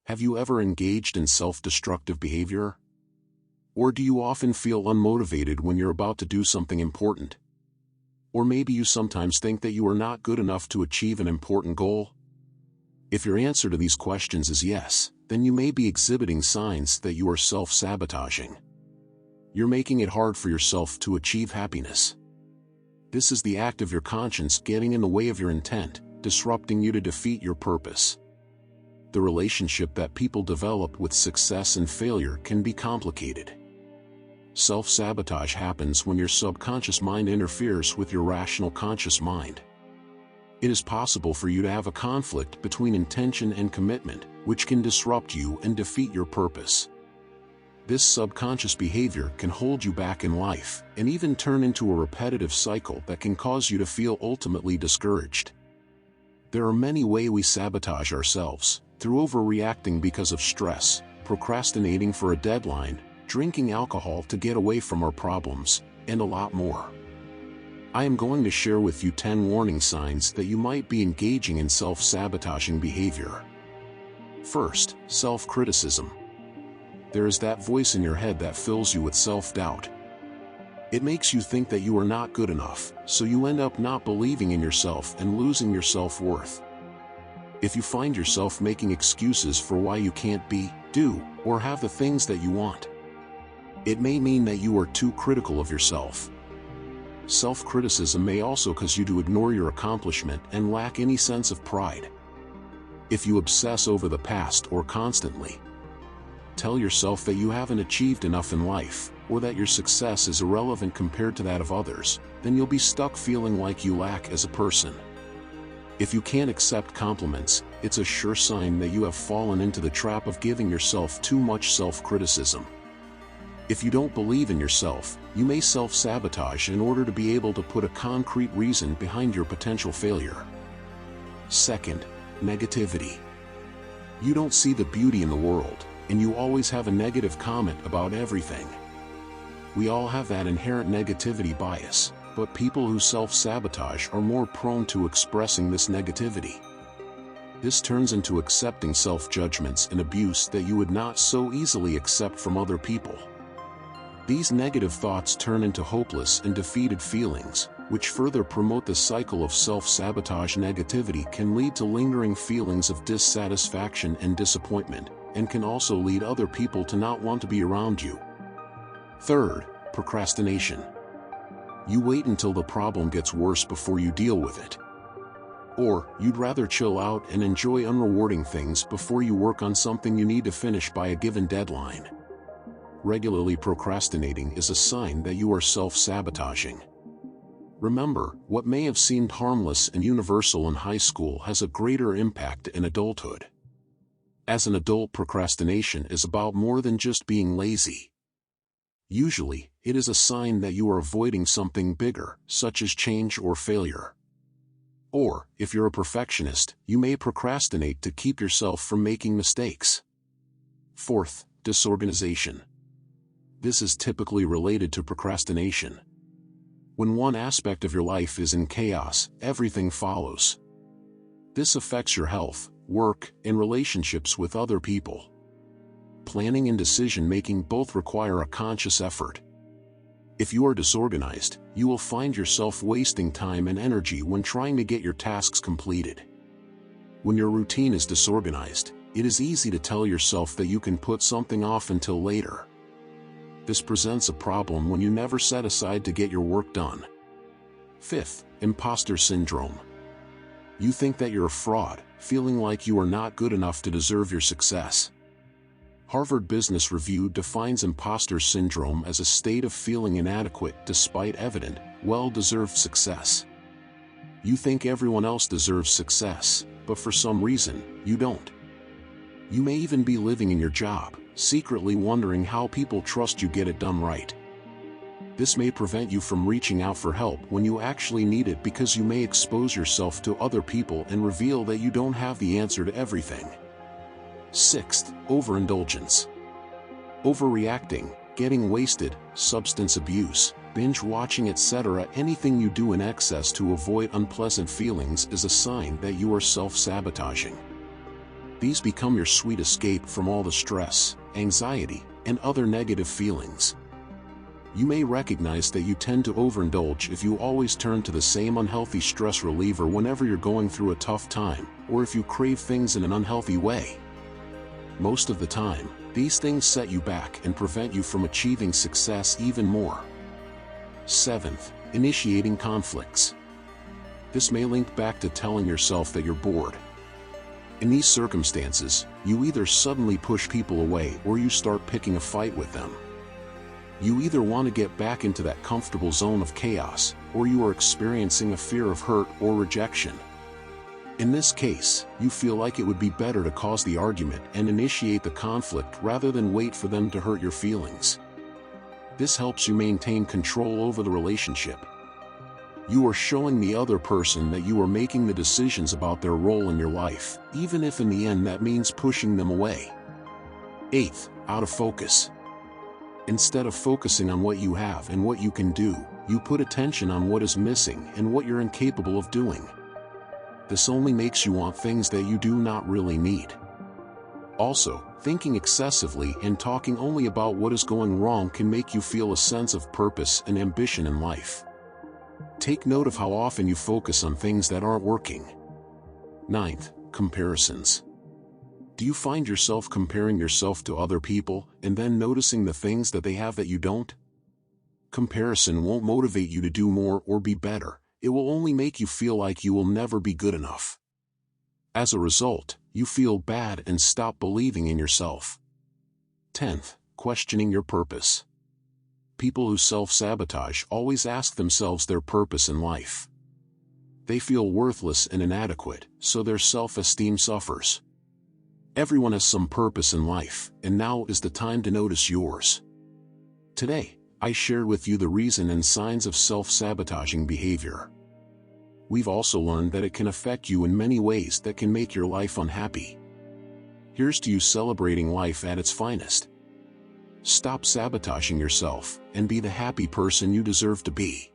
Have you ever engaged in self-destructive behavior? Or do you often feel unmotivated when you're about to do something important? Or maybe you sometimes think that you are not good enough to achieve an important goal? If your answer to these questions is yes, then you may be exhibiting signs that you are self-sabotaging. You're making it hard for yourself to achieve happiness. This is the act of your conscience getting in the way of your intent, disrupting you to defeat your purpose. The relationship that people develop with success and failure can be complicated. Self-sabotage happens when your subconscious mind interferes with your rational conscious mind. It is possible for you to have a conflict between intention and commitment, which can disrupt you and defeat your purpose. This subconscious behavior can hold you back in life, and even turn into a repetitive cycle that can cause you to feel ultimately discouraged. There are many ways we sabotage ourselves, through overreacting because of stress, procrastinating for a deadline, drinking alcohol to get away from our problems, and a lot more. I am going to share with you 10 warning signs that you might be engaging in self-sabotaging behavior. First, self-criticism. There is that voice in your head that fills you with self-doubt. It makes you think that you are not good enough, so you end up not believing in yourself and losing your self-worth. If you find yourself making excuses for why you can't be, do, or have the things that you want, it may mean that you are too critical of yourself. Self-criticism may also cause you to ignore your accomplishment and lack any sense of pride. If you obsess over the past or constantly tell yourself that you haven't achieved enough in life, or that your success is irrelevant compared to that of others, then you'll be stuck feeling like you lack as a person. If you can't accept compliments, it's a sure sign that you have fallen into the trap of giving yourself too much self-criticism. If you don't believe in yourself, you may self-sabotage in order to be able to put a concrete reason behind your potential failure. Second, negativity. You don't see the beauty in the world, and you always have a negative comment about everything. We all have that inherent negativity bias, but people who self-sabotage are more prone to expressing this negativity. This turns into accepting self-judgments and abuse that you would not so easily accept from other people. These negative thoughts turn into hopeless and defeated feelings, which further promote the cycle of self-sabotage. Negativity can lead to lingering feelings of dissatisfaction and disappointment, and can also lead other people to not want to be around you. Third, procrastination. You wait until the problem gets worse before you deal with it. Or, you'd rather chill out and enjoy unrewarding things before you work on something you need to finish by a given deadline. Regularly procrastinating is a sign that you are self-sabotaging. Remember, what may have seemed harmless and universal in high school has a greater impact in adulthood. As an adult, procrastination is about more than just being lazy. Usually, it is a sign that you are avoiding something bigger, such as change or failure. Or, if you're a perfectionist, you may procrastinate to keep yourself from making mistakes. Fourth, disorganization. This is typically related to procrastination. When one aspect of your life is in chaos, everything follows. This affects your health, work, and relationships with other people. Planning and decision-making both require a conscious effort. If you are disorganized, you will find yourself wasting time and energy when trying to get your tasks completed. When your routine is disorganized, it is easy to tell yourself that you can put something off until later. This presents a problem when you never set aside to get your work done. Fifth, imposter syndrome. You think that you're a fraud, feeling like you are not good enough to deserve your success. Harvard Business Review defines imposter syndrome as a state of feeling inadequate despite evident, well-deserved success. You think everyone else deserves success, but for some reason, you don't. You may even be living in your job, secretly wondering how people trust you get it done right. This may prevent you from reaching out for help when you actually need it, because you may expose yourself to other people and reveal that you don't have the answer to everything. Sixth, overindulgence. Overreacting, getting wasted, substance abuse, binge watching, etc. Anything you do in excess to avoid unpleasant feelings is a sign that you are self-sabotaging. These become your sweet escape from all the stress, anxiety, and other negative feelings. You may recognize that you tend to overindulge if you always turn to the same unhealthy stress reliever whenever you're going through a tough time, or if you crave things in an unhealthy way. Most of the time, these things set you back and prevent you from achieving success even more. 7th, initiating conflicts. This may link back to telling yourself that you're bored. In these circumstances, you either suddenly push people away or you start picking a fight with them. You either want to get back into that comfortable zone of chaos, or you are experiencing a fear of hurt or rejection. In this case, you feel like it would be better to cause the argument and initiate the conflict rather than wait for them to hurt your feelings. This helps you maintain control over the relationship. You are showing the other person that you are making the decisions about their role in your life, even if in the end that means pushing them away. 8th, out of focus. Instead of focusing on what you have and what you can do, you put attention on what is missing and what you're incapable of doing. This only makes you want things that you do not really need. Also, thinking excessively and talking only about what is going wrong can make you feel a sense of purpose and ambition in life. Take note of how often you focus on things that aren't working. 9th, comparisons. Do you find yourself comparing yourself to other people and then noticing the things that they have that you don't? Comparison won't motivate you to do more or be better. It will only make you feel like you will never be good enough. As a result, you feel bad and stop believing in yourself. 10th, questioning your purpose. People who self-sabotage always ask themselves their purpose in life. They feel worthless and inadequate, so their self-esteem suffers. Everyone has some purpose in life, and now is the time to notice yours. Today, I shared with you the reason and signs of self-sabotaging behavior. We've also learned that it can affect you in many ways that can make your life unhappy. Here's to you celebrating life at its finest. Stop sabotaging yourself, and be the happy person you deserve to be.